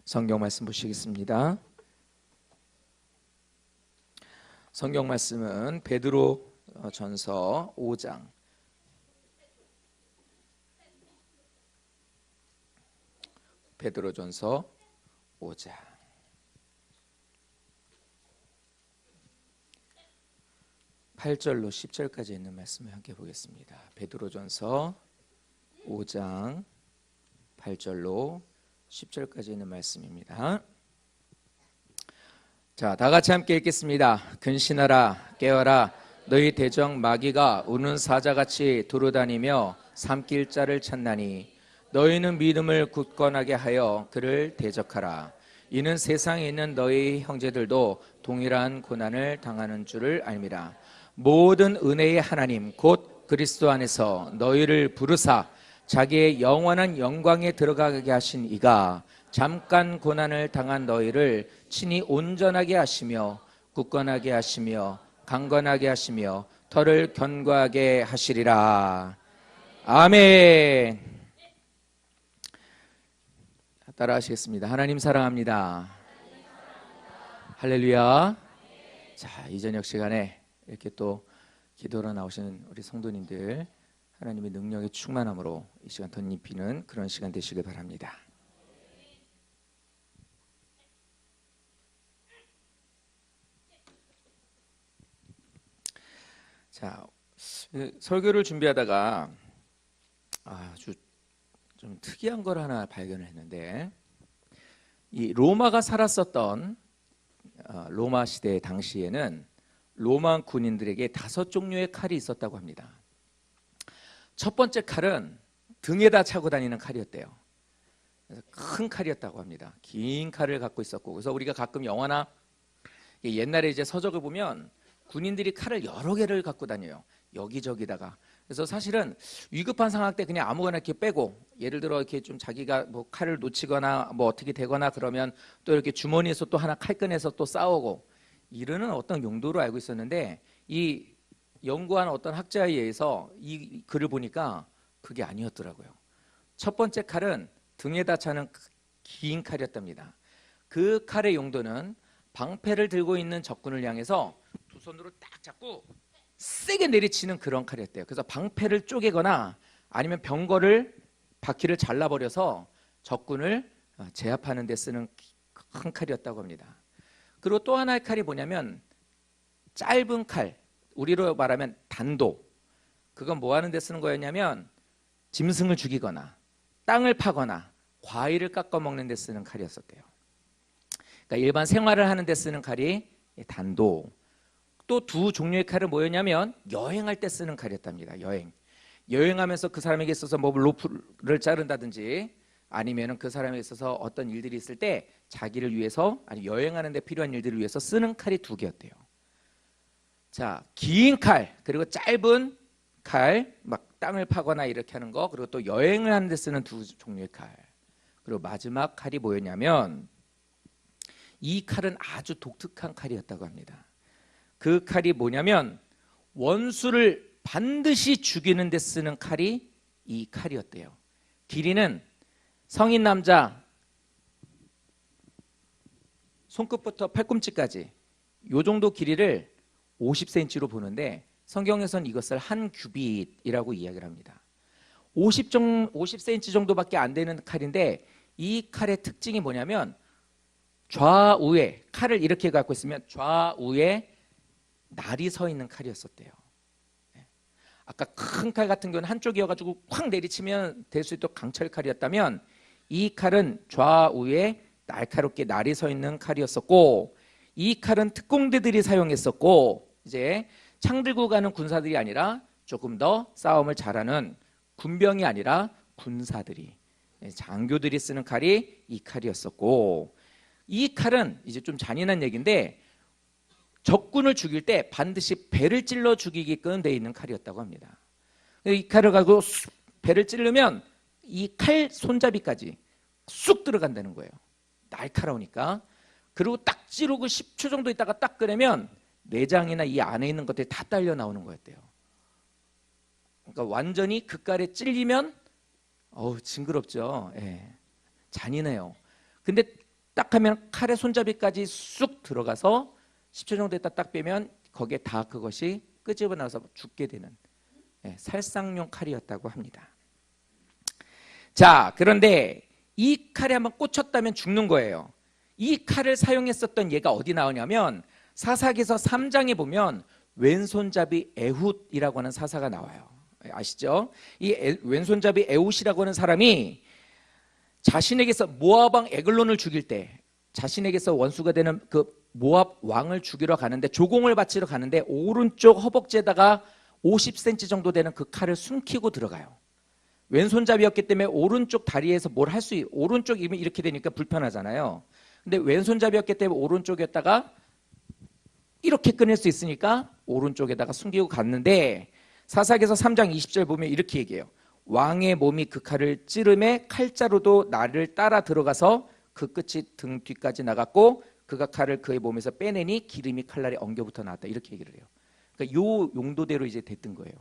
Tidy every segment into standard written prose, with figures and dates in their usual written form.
성경 말씀 보시겠습니다. 성경 말씀은 베드로 전서 5장 베드로전서 5장 8절로 10절까지 있는 말씀을 함께 보겠습니다. 베드로전서 5장 8절로 10절까지 있는 말씀입니다. 자, 다 같이 함께 읽겠습니다. 근신하라 깨어라 너희 대적 마귀가 우는 사자같이 두루다니며 삼킬 자를 찾나니 너희는 믿음을 굳건하게 하여 그를 대적하라. 이는 세상에 있는 너희 형제들도 동일한 고난을 당하는 줄을 알미라. 모든 은혜의 하나님 곧 그리스도 안에서 너희를 부르사 자기의 영원한 영광에 들어가게 하신 이가 잠깐 고난을 당한 너희를 친히 온전하게 하시며 굳건하게 하시며 강건하게 하시며 터를 견고하게 하시리라. 아멘. 따라 하시겠습니다. 하나님 사랑합니다. 할렐루야. 자, 이 저녁 시간에 이렇게 또 기도로 나오시는 우리 성도님들 하나님의 능력의 충만함으로 이 시간 덧입히는 그런 시간 되시길 바랍니다. 자, 설교를 준비하다가 아주 좀 특이한 걸 하나 발견을 했는데, 이 로마가 살았었던 로마 시대 당시에는 로마 군인들에게 5종류의 칼이 있었다고 합니다. 첫 번째 칼은 등에다 차고 다니는 칼이었대요. 그래서 큰 칼이었다고 합니다. 긴 칼을 갖고 있었고, 그래서 우리가 가끔 영화나 옛날에 이제 서적을 보면 군인들이 칼을 여러 개를 갖고 다녀요. 여기저기다가. 그래서 사실은 위급한 상황 때 그냥 아무거나 이렇게 빼고, 예를 들어 이렇게 좀 자기가 뭐 칼을 놓치거나 뭐 어떻게 되거나 그러면 또 이렇게 주머니에서 또 하나 칼 꺼내서 또 싸우고 이러는 어떤 용도로 알고 있었는데, 이 연구한 어떤 학자에 의해서 이 글을 보니까 그게 아니었더라고요. 첫 번째 칼은 등에다 차는 긴 칼이었답니다. 그 칼의 용도는 방패를 들고 있는 적군을 향해서 두 손으로 딱 잡고 세게 내리치는 그런 칼이었대요. 그래서 방패를 쪼개거나 아니면 병거를 바퀴를 잘라버려서 적군을 제압하는 데 쓰는 큰 칼이었다고 합니다. 그리고 또 하나의 칼이 뭐냐면 짧은 칼, 우리로 말하면 단도. 그건 뭐 하는 데 쓰는 거였냐면 짐승을 죽이거나 땅을 파거나 과일을 깎아 먹는 데 쓰는 칼이었었대요. 그러니까 일반 생활을 하는 데 쓰는 칼이 단도. 또 두 종류의 칼은 뭐였냐면 여행할 때 쓰는 칼이었답니다. 여행하면서 그 사람에게 있어서 뭐 로프를 자른다든지 아니면 그 사람에게 있어서 어떤 일들이 있을 때 자기를 위해서, 아니 여행하는 데 필요한 일들을 위해서 쓰는 칼이 두 개였대요. 자, 긴 칼 그리고 짧은 칼, 막 땅을 파거나 이렇게 하는 거, 그리고 또 여행을 하는 데 쓰는 두 종류의 칼. 그리고 마지막 칼이 뭐였냐면 이 칼은 아주 독특한 칼이었다고 합니다. 그 칼이 뭐냐면 원수를 반드시 죽이는 데 쓰는 칼이 이 칼이었대요. 길이는 성인 남자 손끝부터 팔꿈치까지 이 정도 길이를 50cm로 보는데, 성경에서는 이것을 한 규빗이라고 이야기를 합니다. 50cm 정도밖에 안 되는 칼인데, 이 칼의 특징이 뭐냐면 좌우에 칼을 이렇게 갖고 있으면 좌우에 날이 서 있는 칼이었었대요. 아까 큰 칼 같은 경우는 한쪽이어가지고 확 내리치면 될 수 있도록 강철칼이었다면, 이 칼은 좌우에 날카롭게 날이 서 있는 칼이었었고, 이 칼은 특공대들이 사용했었고, 이제 창 들고 가는 군사들이 아니라 조금 더 싸움을 잘하는 군병이 아니라 군사들이, 장교들이 쓰는 칼이 이 칼이었었고, 이 칼은 이제 좀 잔인한 얘기인데 적군을 죽일 때 반드시 배를 찔러 죽이게끔 돼 있는 칼이었다고 합니다. 이 칼을 가지고 배를 찌르면 이 칼 손잡이까지 쑥 들어간다는 거예요. 날카로우니까. 그리고 딱 찌르고 10초 정도 있다가 딱 꺼내면 내장이나 이 안에 있는 것들이 다 딸려 나오는 거였대요. 그러니까 완전히 그 칼에 찔리면 징그럽죠. 예. 잔인해요. 근데 딱 하면 칼의 손잡이까지 쑥 들어가서 10초 정도 있다 딱 빼면 거기에 다 그것이 끄집어 나와서 죽게 되는 살상용 칼이었다고 합니다. 자, 그런데 이 칼에 한번 꽂혔다면 죽는 거예요. 이 칼을 사용했었던 예가 어디 나오냐면 사사기서 3장에 보면 왼손잡이 에훗이라고 하는 사사가 나와요. 아시죠? 이 왼손잡이 에훗이라고 하는 사람이 자신에게서 모압 왕 에글론을 죽일 때 자신에게서 원수가 되는 그 모압 왕을 죽이러 가는데 조공을 바치러 가는데 오른쪽 허벅지에다가 50cm 정도 되는 그 칼을 숨기고 들어가요. 왼손잡이였기 때문에 오른쪽 다리에서 뭘 할 수 오른쪽이면 이렇게 되니까 불편하잖아요. 근데 왼손잡이였기 때문에 오른쪽에다가 이렇게 꺼낼 수 있으니까 오른쪽에다가 숨기고 갔는데 사사기서 3장 20절 보면 이렇게 얘기해요. 왕의 몸이 그 칼을 찌르매 칼자루도 나를 따라 들어가서 그 끝이 등 뒤까지 나갔고 그가 칼을 그의 몸에서 빼내니 기름이 칼날에 엉겨붙어 나왔다. 이렇게 얘기를 해요. 그러니까 요 용도대로 이제 됐던 거예요.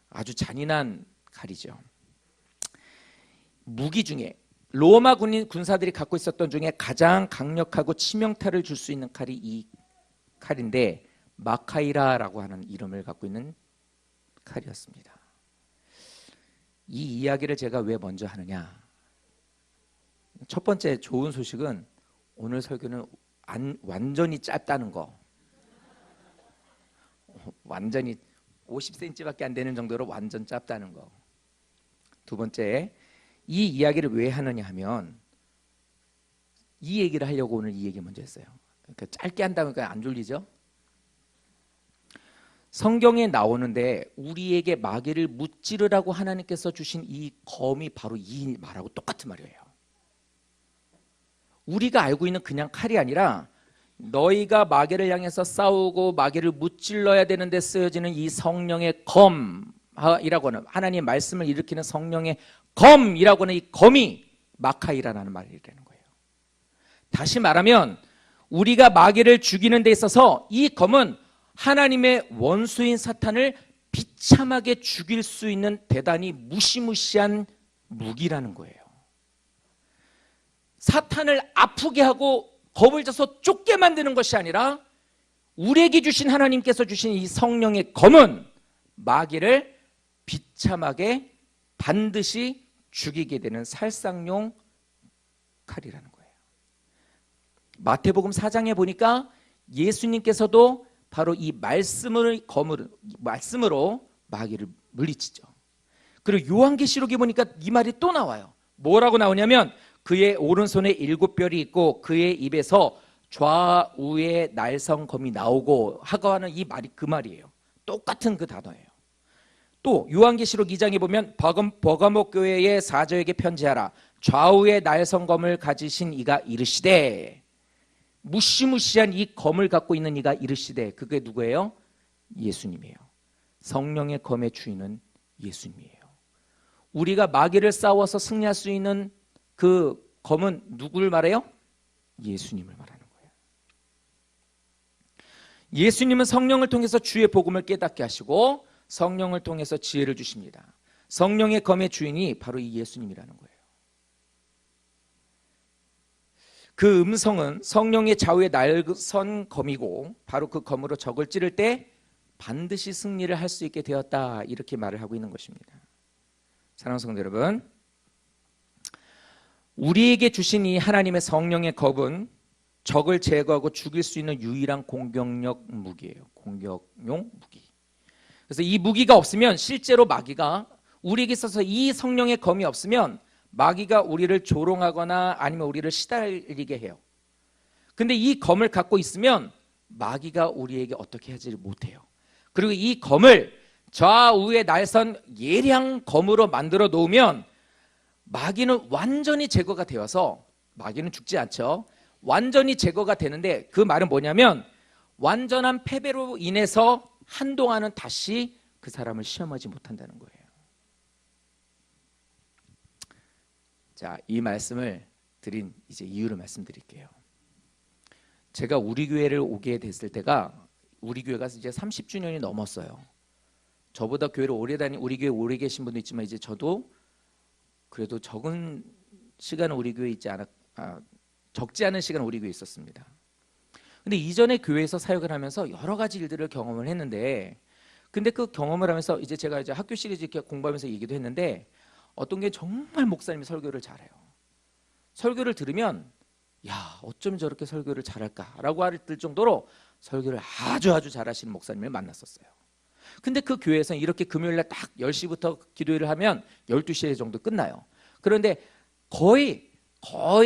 아주 잔인한 칼이죠. 무기 중에 로마 군사들이 갖고 있었던 중에 가장 강력하고 치명타를 줄 수 있는 칼이 이 칼인데 마카이라라고 하는 이름을 갖고 있는 칼이었습니다. 이 이야기를 제가 왜 먼저 하느냐? 첫 번째 좋은 소식은 오늘 설교는 완전히 짧다는 거. 완전히 50cm밖에 안 되는 정도로 완전 짧다는 거. 두 번째, 이 이야기를 왜 하느냐 하면 이 얘기를 하려고 오늘 이 얘기 먼저 했어요. 그러니까 짧게 한다 보니까 안 졸리죠? 성경에 나오는데 우리에게 마귀를 무찌르라고 하나님께서 주신 이 검이 바로 이 말하고 똑같은 말이에요. 우리가 알고 있는 그냥 칼이 아니라 너희가 마귀를 향해서 싸우고 마귀를 무찔러야 되는데 쓰여지는 이 성령의 검이라고 하는 하나님의 말씀을 일으키는 성령의 검이라고 하는 이 검이 마카이라는 말이라는 거예요. 다시 말하면 우리가 마귀를 죽이는 데 있어서 이 검은 하나님의 원수인 사탄을 비참하게 죽일 수 있는 대단히 무시무시한 무기라는 거예요. 사탄을 아프게 하고 겁을 줘서 쫓게 만드는 것이 아니라 우리에게 주신 하나님께서 주신 이 성령의 검은 마귀를 비참하게 반드시 죽이게 되는 살상용 칼이라는 거예요. 마태복음 4장에 보니까 예수님께서도 바로 이 말씀으로 마귀를 물리치죠. 그리고 요한계시록에 보니까 이 말이 또 나와요. 뭐라고 나오냐면 그의 오른손에 7별이 있고 그의 입에서 좌우의 날성검이 나오고 하고 하는 이 말이 그 말이에요. 똑같은 그 단어예요. 또 요한계시록 2장에 보면 버가모 교회의 사저에게 편지하라. 좌우의 날성검을 가지신 이가 이르시되, 무시무시한 이 검을 갖고 있는 이가 이르시되, 그게 누구예요? 예수님이에요. 성령의 검의 주인은 예수님이에요. 우리가 마귀를 싸워서 승리할 수 있는 그 검은 누구를 말해요? 예수님을 말하는 거예요. 예수님은 성령을 통해서 주의 복음을 깨닫게 하시고 성령을 통해서 지혜를 주십니다. 성령의 검의 주인이 바로 이 예수님이라는 거예요. 그 음성은 성령의 좌우에 날선 검이고 바로 그 검으로 적을 찌를 때 반드시 승리를 할 수 있게 되었다, 이렇게 말을 하고 있는 것입니다. 사랑하는 성도 여러분, 우리에게 주신 이 하나님의 성령의 검은 적을 제거하고 죽일 수 있는 유일한 공격력 무기예요. 공격용 무기. 그래서 이 무기가 없으면 실제로 마귀가 우리에게 있어서 이 성령의 검이 없으면 마귀가 우리를 조롱하거나 아니면 우리를 시달리게 해요. 근데 이 검을 갖고 있으면 마귀가 우리에게 어떻게 하지 못해요. 그리고 이 검을 좌우에 날선 예리한 검으로 만들어 놓으면 마귀는 완전히 제거가 되어서, 마귀는 죽지 않죠. 완전히 제거가 되는데 그 말은 뭐냐면 완전한 패배로 인해서 한동안은 다시 그 사람을 시험하지 못한다는 거예요. 자, 이 말씀을 드린 이제 이유를 말씀드릴게요. 제가 우리 교회를 오게 됐을 때가 우리 교회가 이제 30주년이 넘었어요. 저보다 교회를 우리 교회 오래 계신 분도 있지만 이제 저도 그래도 적은 시간은 우리 교회에 적지 않은 시간 우리 교회에 있었습니다. 근데 이전에 교회에서 사역을 하면서 여러 가지 일들을 경험을 했는데, 근데 그 경험을 하면서 이제 제가 이제 학교 시리즈 이렇게 공부하면서 얘기도 했는데, 어떤 게 정말 목사님이 설교를 잘해요. 설교를 들으면 야, 어쩜 저렇게 설교를 잘할까라고 할 정도로 설교를 아주 잘하시는 목사님을 만났었어요. 근데 그 교회에서는 이렇게 금요일날 딱 10시부터 기도회를 하면 12시에 정도 끝나요. 그런데 거의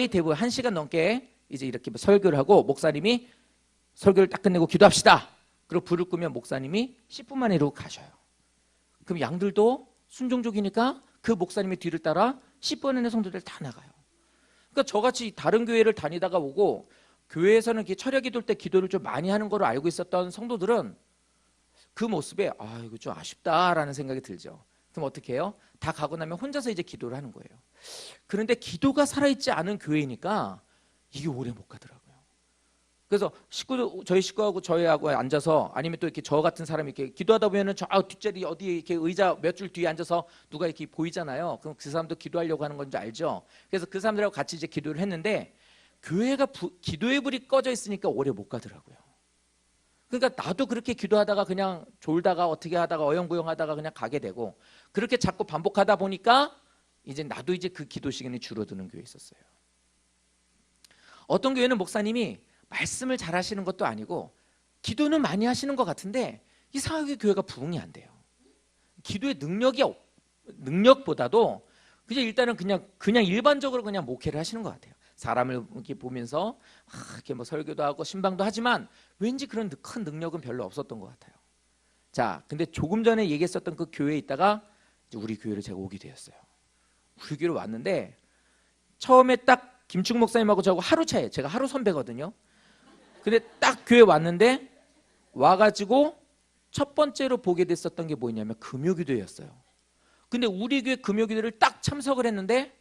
대부분 1시간 넘게 이제 이렇게 설교를 하고, 목사님이 설교를 딱 끝내고 기도합시다. 그리고 불을 끄면 목사님이 10분 만에 이러고 가셔요. 그럼 양들도 순종적이니까 그 목사님의 뒤를 따라 10분 안에 성도들 다 나가요. 그러니까 저같이 다른 교회를 다니다가 오고 교회에서는 이렇게 철야 기도할 때 기도를 좀 많이 하는 걸로 알고 있었던 성도들은 그 모습에 아, 이거 좀 아쉽다라는 생각이 들죠. 그럼 어떻게 해요? 다 가고 나면 혼자서 이제 기도를 하는 거예요. 그런데 기도가 살아있지 않은 교회니까 이게 오래 못 가더라고요. 그래서 저희 식구하고 저희하고 앉아서, 아니면 또 이렇게 저 같은 사람이 이렇게 기도하다 보면은 저 뒷자리 어디에 이렇게 의자 몇 줄 뒤에 앉아서 누가 이렇게 보이잖아요. 그럼 그 사람도 기도하려고 하는 건지 알죠. 그래서 그 사람들하고 같이 이제 기도를 했는데, 교회가 기도의 불이 꺼져 있으니까 오래 못 가더라고요. 그러니까 나도 그렇게 기도하다가 그냥 졸다가 어떻게 하다가 어영부영하다가 그냥 가게 되고, 그렇게 자꾸 반복하다 보니까 이제 나도 이제 그 기도 시간이 줄어드는 교회에 있었어요. 어떤 교회는 목사님이 말씀을 잘 하시는 것도 아니고 기도는 많이 하시는 것 같은데 이상하게 교회가 부흥이 안 돼요. 기도의 능력보다도 그냥 일단은 그냥 일반적으로 그냥 목회를 하시는 것 같아요. 사람을 이렇게 보면서 이렇게 뭐 설교도 하고 신방도 하지만 왠지 그런 큰 능력은 별로 없었던 것 같아요. 자, 근데 조금 전에 얘기했었던 그 교회에 있다가 이제 우리 교회로 제가 오게 되었어요. 우리 교회로 왔는데 처음에 딱 김충 목사님하고 저하고 하루 차에, 제가 하루 선배거든요. 근데 딱 교회 왔는데 와가지고 첫 번째로 보게 됐었던 게 뭐냐면 금요기도였어요. 근데 우리 교회 금요기도를 딱 참석을 했는데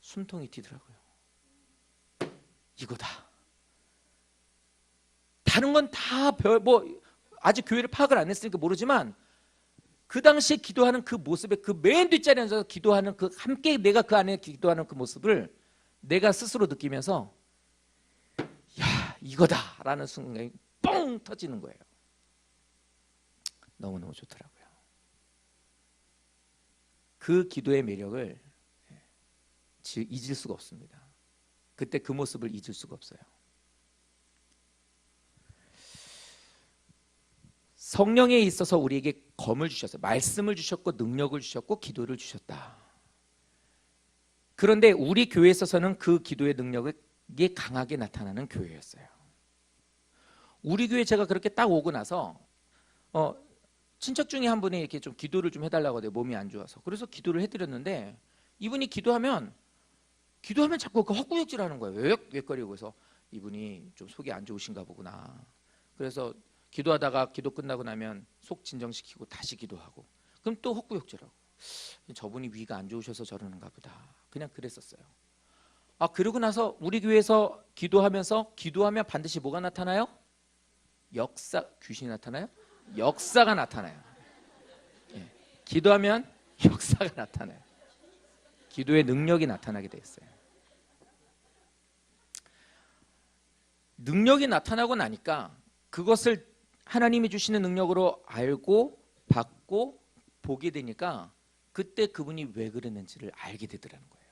숨통이 튀더라고요. 이거다. 다른 건 다 아직 교회를 파악을 안 했으니까 모르지만 그 당시에 기도하는 그 모습에, 그 맨 뒷자리에 앉아서 기도하는 그 함께 내가 그 안에 기도하는 그 모습을 내가 스스로 느끼면서 야, 이거다라는 순간이 뻥 터지는 거예요. 너무너무 좋더라고요. 그 기도의 매력을 잊을 수가 없습니다. 그때 그 모습을 잊을 수가 없어요. 성령에 있어서 우리에게 검을 주셨어요. 말씀을 주셨고 능력을 주셨고 기도를 주셨다. 그런데 우리 교회에 있어서는 그 기도의 능력이 강하게 나타나는 교회였어요. 우리 교회 제가 그렇게 딱 오고 나서 친척 중에 한 분이 이렇게 좀 기도를 좀 해달라고 해요. 몸이 안 좋아서. 그래서 기도를 해드렸는데 이분이 기도하면 자꾸 그 헛구역질하는 거예요. 왜거리고. 그래서 이분이 좀 속이 안 좋으신가 보구나. 그래서 기도하다가 기도 끝나고 나면 속 진정시키고 다시 기도하고, 그럼 또 헛구역질하고. 저분이 위가 안 좋으셔서 저러는가 보다. 그냥 그랬었어요. 그러고 나서 우리 교회에서 기도하면 반드시 뭐가 나타나요? 귀신이 나타나요? 역사가 나타나요. 예. 기도하면 역사가 나타나요. 기도의 능력이 나타나게 됐어요. 능력이 나타나고 나니까 그것을 하나님이 주시는 능력으로 알고 받고 보게 되니까 그때 그분이 왜 그랬는지를 알게 되더라는 거예요.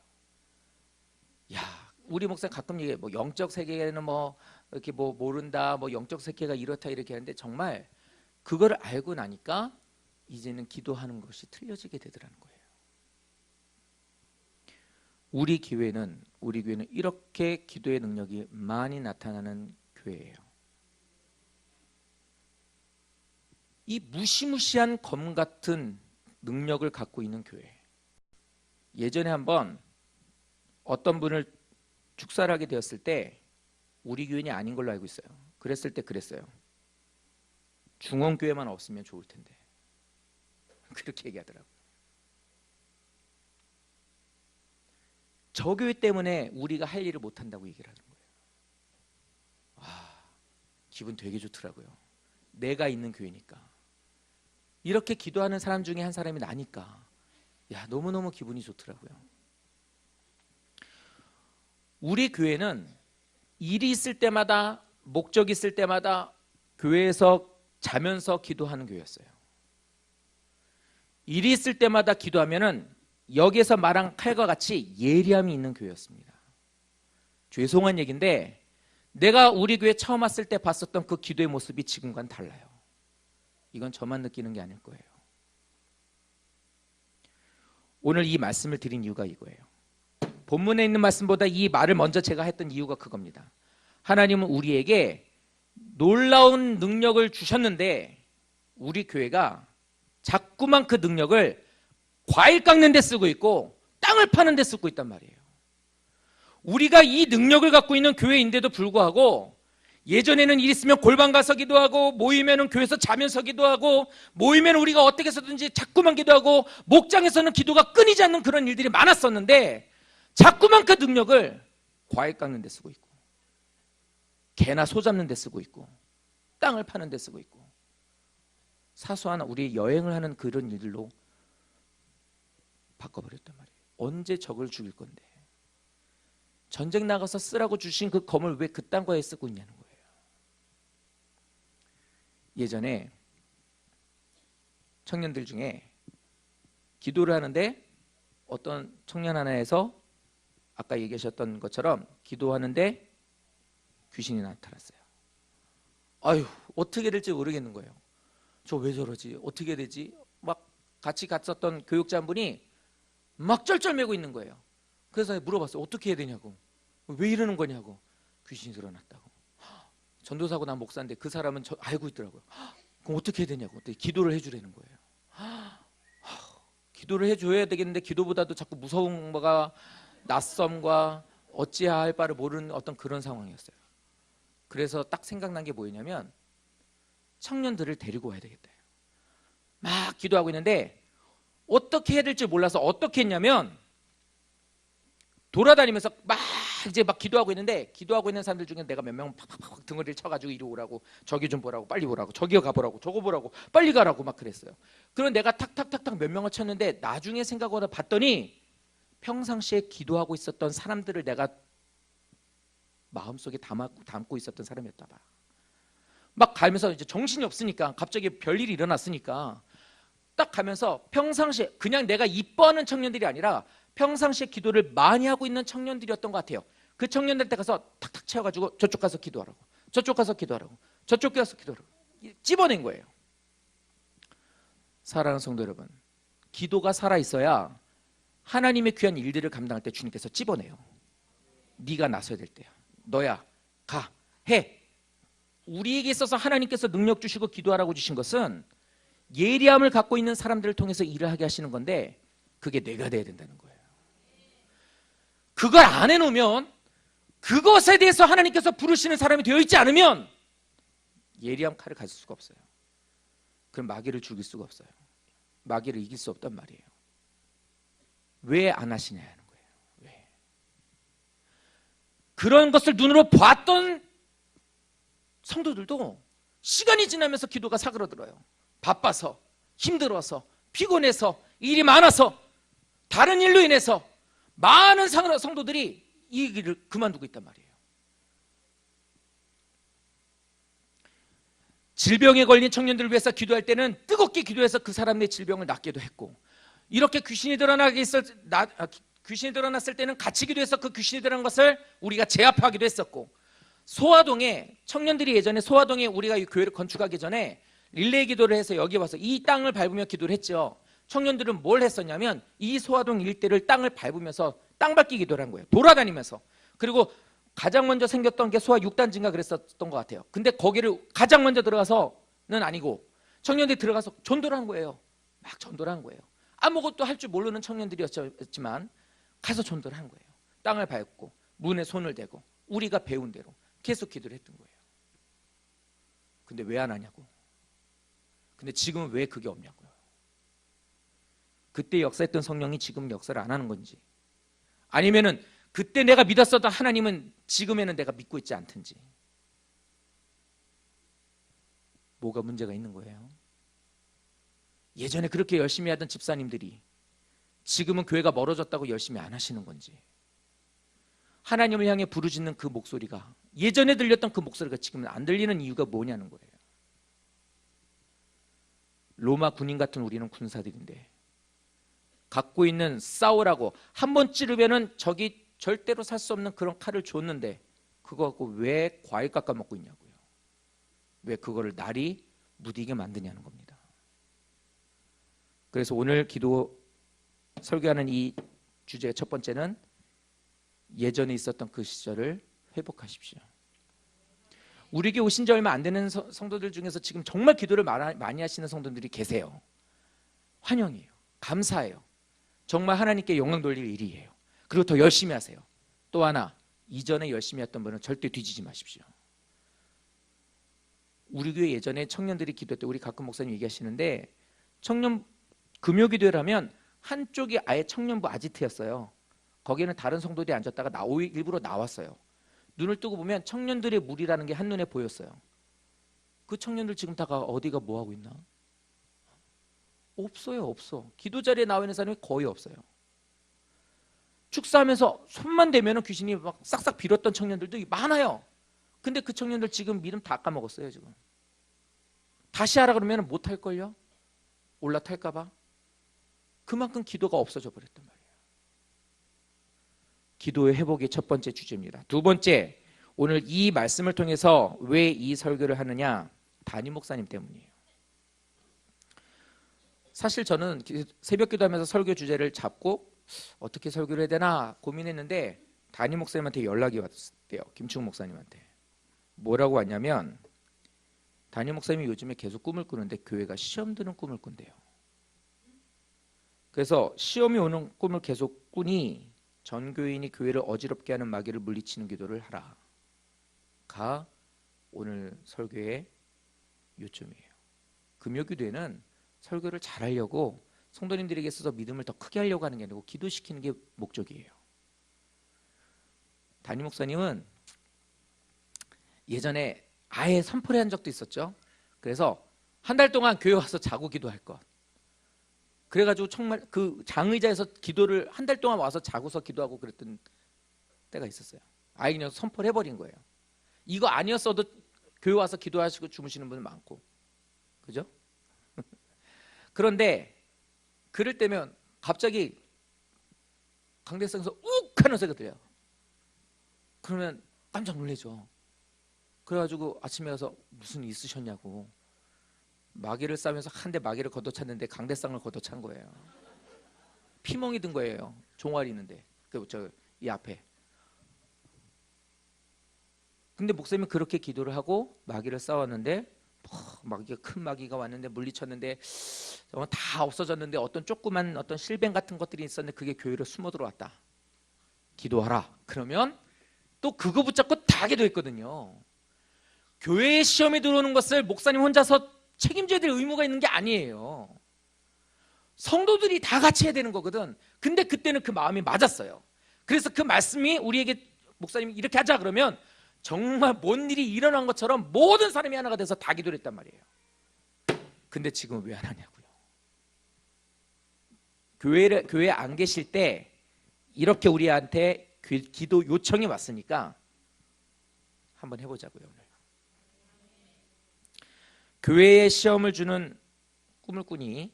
야, 우리 목사 가끔 얘기해. 영적 세계는 이렇게 모른다, 영적 세계가 이렇다 이렇게 하는데 정말 그걸 알고 나니까 이제는 기도하는 것이 틀려지게 되더라는 거예요. 우리 교회는 이렇게 기도의 능력이 많이 나타나는 교회예요. 이 무시무시한 검 같은 능력을 갖고 있는 교회. 예전에 한번 어떤 분을 축사를 하게 되었을 때 우리 교인이 아닌 걸로 알고 있어요. 그랬을 때 그랬어요. 중원교회만 없으면 좋을 텐데. 그렇게 얘기하더라고요. 저 교회 때문에 우리가 할 일을 못한다고 얘기를 하는 거예요. 기분 되게 좋더라고요. 내가 있는 교회니까. 이렇게 기도하는 사람 중에 한 사람이 나니까 너무너무 기분이 좋더라고요. 우리 교회는 일이 있을 때마다, 목적이 있을 때마다 교회에서 자면서 기도하는 교회였어요. 일이 있을 때마다 기도하면은 여기에서 말한 칼과 같이 예리함이 있는 교회였습니다. 죄송한 얘기인데 내가 우리 교회 처음 왔을 때 봤었던 그 기도의 모습이 지금과는 달라요. 이건 저만 느끼는 게 아닐 거예요. 오늘 이 말씀을 드린 이유가 이거예요. 본문에 있는 말씀보다 이 말을 먼저 제가 했던 이유가 그겁니다. 하나님은 우리에게 놀라운 능력을 주셨는데 우리 교회가 자꾸만 그 능력을 과일 깎는 데 쓰고 있고 땅을 파는 데 쓰고 있단 말이에요. 우리가 이 능력을 갖고 있는 교회인데도 불구하고 예전에는 일 있으면 골방 가서 기도하고 모이면은 교회에서 자면서 기도하고 모이면 우리가 어떻게 해서든지 자꾸만 기도하고 목장에서는 기도가 끊이지 않는 그런 일들이 많았었는데 자꾸만 그 능력을 과일 깎는 데 쓰고 있고 개나 소 잡는 데 쓰고 있고 땅을 파는 데 쓰고 있고 사소한 우리 여행을 하는 그런 일로 바꿔버렸단 말이에요. 언제 적을 죽일 건데 전쟁 나가서 쓰라고 주신 그 검을 왜 그딴 거에 쓰고 있냐는 거예요. 예전에 청년들 중에 기도를 하는데 어떤 청년 하나에서 아까 얘기하셨던 것처럼 기도하는데 귀신이 나타났어요. 아유, 어떻게 될지 모르겠는 거예요. 저 왜 저러지? 어떻게 되지? 막 같이 갔었던 교육자 한 분이 막 쩔쩔매고 있는 거예요. 그래서 물어봤어요. 어떻게 해야 되냐고. 왜 이러는 거냐고. 귀신이 드러났다고. 전도사고 난 목사인데 그 사람은 알고 있더라고요. 그럼 어떻게 해야 되냐고. 기도를 해주라는 거예요. 기도를 해줘야 되겠는데 기도보다도 자꾸 무서운 거가 낯섦과 어찌해야 할 바를 모르는 어떤 그런 상황이었어요. 그래서 딱 생각난 게 뭐였냐면 청년들을 데리고 와야 되겠다. 막 기도하고 있는데 어떻게 해야 될지 몰라서 어떻게 했냐면 돌아다니면서 막 이제 막 기도하고 있는데 기도하고 있는 사람들 중에 내가 몇 명 팍팍팍 등어리를 쳐가지고 이리 오라고 저기 좀 보라고 빨리 보라고 저기 가보라고 저거 보라고 빨리 가라고 막 그랬어요. 그럼 내가 탁탁탁탁 몇 명을 쳤는데 나중에 생각하다 봤더니 평상시에 기도하고 있었던 사람들을 내가 마음속에 담고 있었던 사람이었다 봐. 막 가면서 이제 정신이 없으니까 갑자기 별일이 일어났으니까 딱 가면서 평상시에 그냥 내가 이뻐하는 청년들이 아니라 평상시에 기도를 많이 하고 있는 청년들이었던 것 같아요. 그 청년들 때 가서 탁탁 채워가지고 저쪽 가서 기도하라고 저쪽 가서 기도하라고 저쪽 가서 기도하라고 찝어낸 거예요. 사랑하는 성도 여러분, 기도가 살아있어야 하나님의 귀한 일들을 감당할 때 주님께서 찝어내요. 네가 나서야 될 때야. 너야 가 해. 우리에게 있어서 하나님께서 능력 주시고 기도하라고 주신 것은 예리함을 갖고 있는 사람들을 통해서 일을 하게 하시는 건데 그게 내가 돼야 된다는 거예요. 그걸 안 해놓으면 그것에 대해서 하나님께서 부르시는 사람이 되어 있지 않으면 예리한 칼을 가질 수가 없어요. 그럼 마귀를 죽일 수가 없어요. 마귀를 이길 수 없단 말이에요. 왜 안 하시냐 하는 거예요. 왜? 그런 것을 눈으로 봤던 성도들도 시간이 지나면서 기도가 사그러들어요. 바빠서, 힘들어서, 피곤해서, 일이 많아서, 다른 일로 인해서 많은 성도들이 이 길을 그만두고 있단 말이에요. 질병에 걸린 청년들을 위해서 기도할 때는 뜨겁게 기도해서 그 사람의 질병을 낫기도 했고, 이렇게 귀신이 드러났을 때는 같이 기도해서 그 귀신이 드러난 것을 우리가 제압하기도 했었고, 소화동에 청년들이 예전에 소화동에 우리가 이 교회를 건축하기 전에 릴레이 기도를 해서 여기 와서 이 땅을 밟으며 기도를 했죠. 청년들은 뭘 했었냐면 이 소화동 일대를 땅을 밟으면서 땅 밟기 기도를 한 거예요. 돌아다니면서. 그리고 가장 먼저 생겼던 게 소화 6단지인가 그랬었던 것 같아요. 근데 거기를 가장 먼저 들어가서는 아니고 청년들이 들어가서 전도를 한 거예요. 막 전도를 한 거예요. 아무것도 할 줄 모르는 청년들이었지만 가서 전도를 한 거예요. 땅을 밟고 문에 손을 대고 우리가 배운 대로 계속 기도를 했던 거예요. 근데 왜 안 하냐고. 근데 지금은 왜 그게 없냐고요. 그때 역사했던 성령이 지금 역사를 안 하는 건지, 아니면은 그때 내가 믿었었던 하나님은 지금에는 내가 믿고 있지 않든지, 뭐가 문제가 있는 거예요. 예전에 그렇게 열심히 하던 집사님들이 지금은 교회가 멀어졌다고 열심히 안 하시는 건지, 하나님을 향해 부르짖는 그 목소리가, 예전에 들렸던 그 목소리가 지금은 안 들리는 이유가 뭐냐는 거예요. 로마 군인 같은 우리는 군사들인데 갖고 있는 싸우라고 한 번 찌르면은 적이 절대로 살 수 없는 그런 칼을 줬는데 그거 갖고 왜 과일 깎아 먹고 있냐고요. 왜 그거를 날이 무디게 만드냐는 겁니다. 그래서 오늘 기도 설교하는 이 주제의 첫 번째는 예전에 있었던 그 시절을 회복하십시오. 우리에게 오신 지 얼마 안 되는 성도들 중에서 지금 정말 기도를 많이 하시는 성도들이 계세요. 환영이에요. 감사해요. 정말 하나님께 영광 돌릴 일이에요. 그리고 더 열심히 하세요. 또 하나, 이전에 열심히 했던 분은 절대 뒤지지 마십시오. 우리 교회 예전에 청년들이 기도할 때 우리 가끔 목사님 얘기하시는데, 청년 금요기도회를 하면 한쪽이 아예 청년부 아지트였어요. 거기에는 다른 성도들이 앉았다가 일부러 나왔어요. 눈을 뜨고 보면 청년들의 무리라는 게 한눈에 보였어요. 그 청년들 지금 다가 어디가 뭐하고 있나? 없어요. 없어. 기도 자리에 나와 있는 사람이 거의 없어요. 축사하면서 손만 대면 귀신이 막 싹싹 빌었던 청년들도 많아요. 근데 그 청년들 지금 믿음 다 까먹었어요. 지금 다시 하라 그러면 못할걸요? 올라탈까 봐. 그만큼 기도가 없어져 버렸단 말이에요. 기도의 회복이 첫 번째 주제입니다. 두 번째, 오늘 이 말씀을 통해서 왜 이 설교를 하느냐? 담임 목사님 때문이에요. 사실 저는 새벽 기도하면서 설교 주제를 잡고 어떻게 설교를 해야 되나 고민했는데 담임 목사님한테 연락이 왔대요. 김충 목사님한테. 뭐라고 왔냐면, 담임 목사님이 요즘에 계속 꿈을 꾸는데 교회가 시험 드는 꿈을 꾼대요. 그래서 시험이 오는 꿈을 계속 꾸니 전 교인이 교회를 어지럽게 하는 마귀를 물리치는 기도를 하라가 오늘 설교의 요점이에요. 금요기도에는 설교를 잘하려고 성도님들에게 있어서 믿음을 더 크게 하려고 하는 게 아니고 기도시키는 게 목적이에요. 담임 목사님은 예전에 아예 선포를 한 적도 있었죠. 그래서 한 달 동안 교회 와서 자고 기도할 것. 그래가지고 정말 그 장의자에서 기도를 한 달 동안 와서 자고서 기도하고 그랬던 때가 있었어요. 아예 그냥 선포를 해버린 거예요. 이거 아니었어도 교회 와서 기도하시고 주무시는 분들 많고, 그죠? 그런데 그럴 때면 갑자기 강대상에서 욱 하는 소리가 들려요. 그러면 깜짝 놀라죠. 그래가지고 아침에 가서 무슨 일 있으셨냐고, 마귀를 싸면서 한 대 마귀를 걷어찼는데 강대상을 걷어찬 거예요. 피멍이 든 거예요. 종아리 있는데 이 앞에. 근데 목사님이 그렇게 기도를 하고 마귀를 싸웠는데 마귀가 큰 마귀가 왔는데 물리쳤는데 다 없어졌는데 어떤 조그만 어떤 실뱅 같은 것들이 있었는데 그게 교회로 숨어 들어왔다. 기도하라. 그러면 또 그거 붙잡고 다 기도했거든요. 교회에 시험에 들어오는 것을 목사님 혼자서 책임져야 될 의무가 있는 게 아니에요. 성도들이 다 같이 해야 되는 거거든. 근데 그때는 그 마음이 맞았어요. 그래서 그 말씀이 우리에게 목사님이 이렇게 하자 그러면 정말 뭔 일이 일어난 것처럼 모든 사람이 하나가 돼서 다 기도를 했단 말이에요. 근데 지금 왜 안 하냐고요. 교회에 안 계실 때 이렇게 우리한테 기도 요청이 왔으니까 한번 해보자고요. 오늘 교회에 시험을 주는 꿈을 꾸니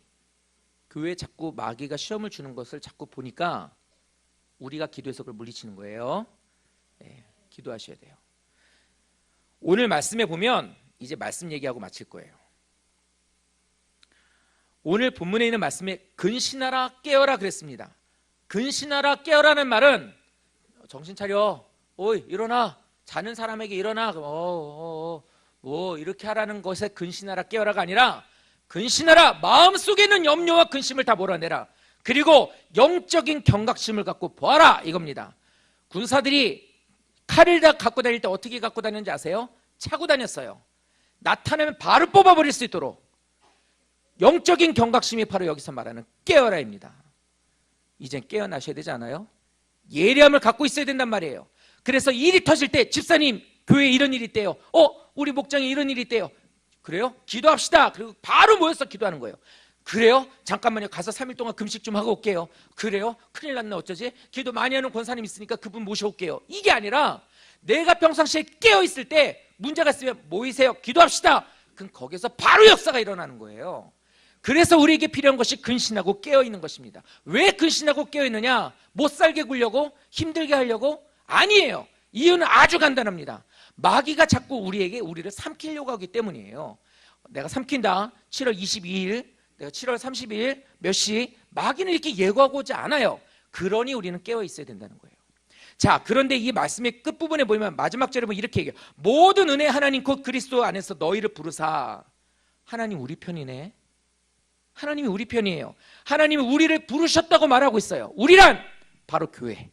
교회에 자꾸 마귀가 시험을 주는 것을 자꾸 보니까 우리가 기도해서 그걸 물리치는 거예요. 네, 기도하셔야 돼요. 오늘 말씀에 보면 이제 말씀 얘기하고 마칠 거예요. 오늘 본문에 있는 말씀에 근신하라 깨어라 그랬습니다. 근신하라 깨어라는 말은 정신 차려, 오이 일어나, 자는 사람에게 일어나, 이렇게 하라는 것에 근신하라 깨어라가 아니라 근신하라, 마음속에 있는 염려와 근심을 다 몰아내라. 그리고 영적인 경각심을 갖고 보아라 이겁니다. 군사들이 칼을 다 갖고 다닐 때 어떻게 갖고 다녔는지 아세요? 차고 다녔어요. 나타나면 바로 뽑아버릴 수 있도록. 영적인 경각심이 바로 여기서 말하는 깨어라입니다. 이젠 깨어나셔야 되지 않아요? 예리함을 갖고 있어야 된단 말이에요. 그래서 일이 터질 때 집사님 교회에 이런 일이 있대요. 우리 목장에 이런 일이 있대요. 그래요? 기도합시다. 그리고 바로 모여서 기도하는 거예요. 그래요? 잠깐만요. 가서 3일 동안 금식 좀 하고 올게요. 그래요? 큰일 났네. 어쩌지? 기도 많이 하는 권사님 있으니까 그분 모셔올게요. 이게 아니라 내가 평상시에 깨어있을 때 문제가 있으면 모이세요. 기도합시다. 그럼 거기서 바로 역사가 일어나는 거예요. 그래서 우리에게 필요한 것이 근신하고 깨어있는 것입니다. 왜 근신하고 깨어있느냐? 못 살게 굴려고? 힘들게 하려고? 아니에요. 이유는 아주 간단합니다. 마귀가 자꾸 우리를 삼키려고 하기 때문이에요. 내가 삼킨다. 7월 22일, 내가 7월 30일 몇 시, 마귀는 이렇게 예고하고자 않아요. 그러니 우리는 깨어 있어야 된다는 거예요. 자, 그런데 이 말씀의 끝부분에 보면 마지막 절에 보면 이렇게 얘기해요. 모든 은혜 하나님 곧 그리스도 안에서 너희를 부르사. 하나님 우리 편이네. 하나님이 우리 편이에요. 하나님이 우리를 부르셨다고 말하고 있어요. 우리란 바로 교회,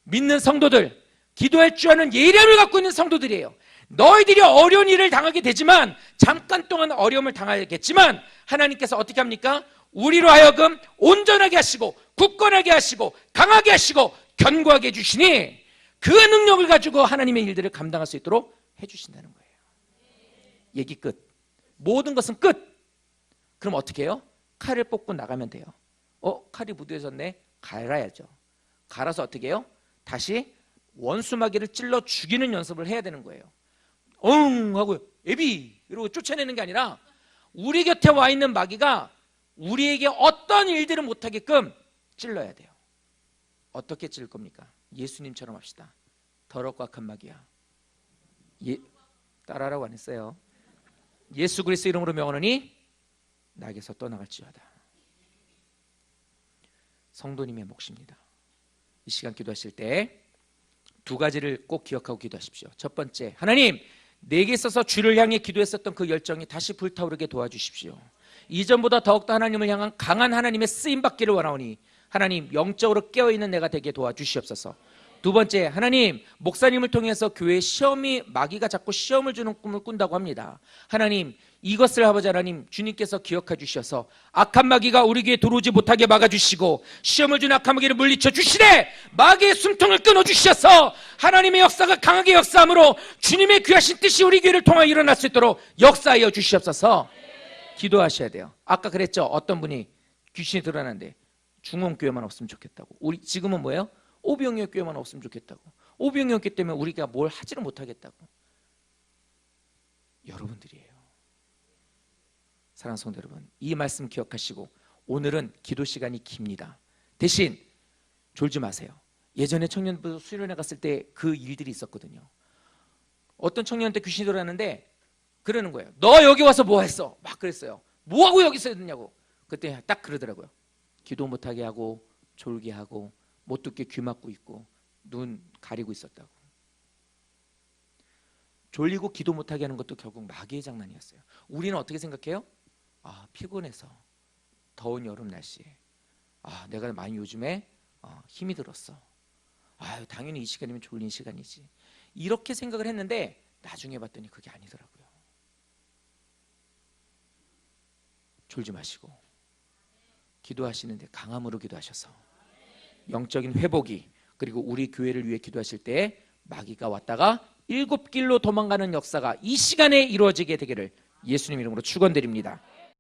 믿는 성도들, 기도할 줄 아는 예량을 갖고 있는 성도들이에요. 너희들이 어려운 일을 당하게 되지만, 잠깐 동안 어려움을 당하겠지만 하나님께서 어떻게 합니까? 우리로 하여금 온전하게 하시고 굳건하게 하시고 강하게 하시고 견고하게 해주시니 그 능력을 가지고 하나님의 일들을 감당할 수 있도록 해주신다는 거예요. 얘기 끝. 모든 것은 끝. 그럼 어떻게 해요? 칼을 뽑고 나가면 돼요. 칼이 무뎌졌네. 갈아야죠. 갈아서 어떻게 해요? 다시 원수마귀를 찔러 죽이는 연습을 해야 되는 거예요. 하고 애비 이러고 쫓아내는 게 아니라 우리 곁에 와 있는 마귀가 우리에게 어떤 일들을 못하게끔 찔러야 돼요. 어떻게 찔 겁니까? 예수님처럼 합시다. 더럽고 악한 마귀야, 따라하라고 안 했어요. 예수 그리스도 이름으로 명하노니 나에게서 떠나갈지어다. 성도님의 몫입니다. 이 시간 기도하실 때 두 가지를 꼭 기억하고 기도하십시오. 첫 번째, 하나님, 내게 있어서 주를 향해 기도했었던 그 열정이 다시 불타오르게 도와주십시오. 이전보다 더욱더 하나님을 향한 강한 하나님의 쓰임받기를 원하오니 하나님, 영적으로 깨어있는 내가 되게 도와주시옵소서. 두 번째, 하나님, 목사님을 통해서 교회에 마귀가 자꾸 시험을 주는 꿈을 꾼다고 합니다. 하나님, 이것을 아버지 하나님 주님께서 기억해 주셔서 악한 마귀가 우리 귀에 들어오지 못하게 막아주시고 시험을 주는 악한 마귀를 물리쳐 주시되 마귀의 숨통을 끊어주셔서 하나님의 역사가 강하게 역사함으로 주님의 귀하신 뜻이 우리 교회를 통하여 일어날 수 있도록 역사하여 주시옵소서. 기도하셔야 돼요. 아까 그랬죠. 어떤 분이 귀신이 드러나는데 중원교회만 없으면 좋겠다고. 우리 지금은 뭐예요? 오병이어 교회만 없으면 좋겠다고. 오병이어 교회 때문에 우리가 뭘 하지를 못하겠다고. 여러분들이에요. 사랑하는 성도 여러분, 이 말씀 기억하시고 오늘은 기도 시간이 깁니다. 대신 졸지 마세요. 예전에 청년부 수련회 갔을 때 그 일들이 있었거든요. 어떤 청년한테 귀신이 들어왔는데 그러는 거예요. 너 여기 와서 뭐 했어? 막 그랬어요. 뭐하고 여기 있었냐고. 그때 딱 그러더라고요. 기도 못하게 하고 졸게 하고 못 듣게 귀 막고 있고 눈 가리고 있었다고. 졸리고 기도 못하게 하는 것도 결국 마귀의 장난이었어요. 우리는 어떻게 생각해요? 피곤해서 더운 여름 날씨에 내가 많이 요즘에 힘이 들었어. 당연히 이 시간이면 졸린 시간이지. 이렇게 생각을 했는데 나중에 봤더니 그게 아니더라고요. 졸지 마시고 기도하시는데 강함으로 기도하셔서 영적인 회복이, 그리고 우리 교회를 위해 기도하실 때 마귀가 왔다가 7길로 도망가는 역사가 이 시간에 이루어지게 되기를 예수님 이름으로 축원드립니다.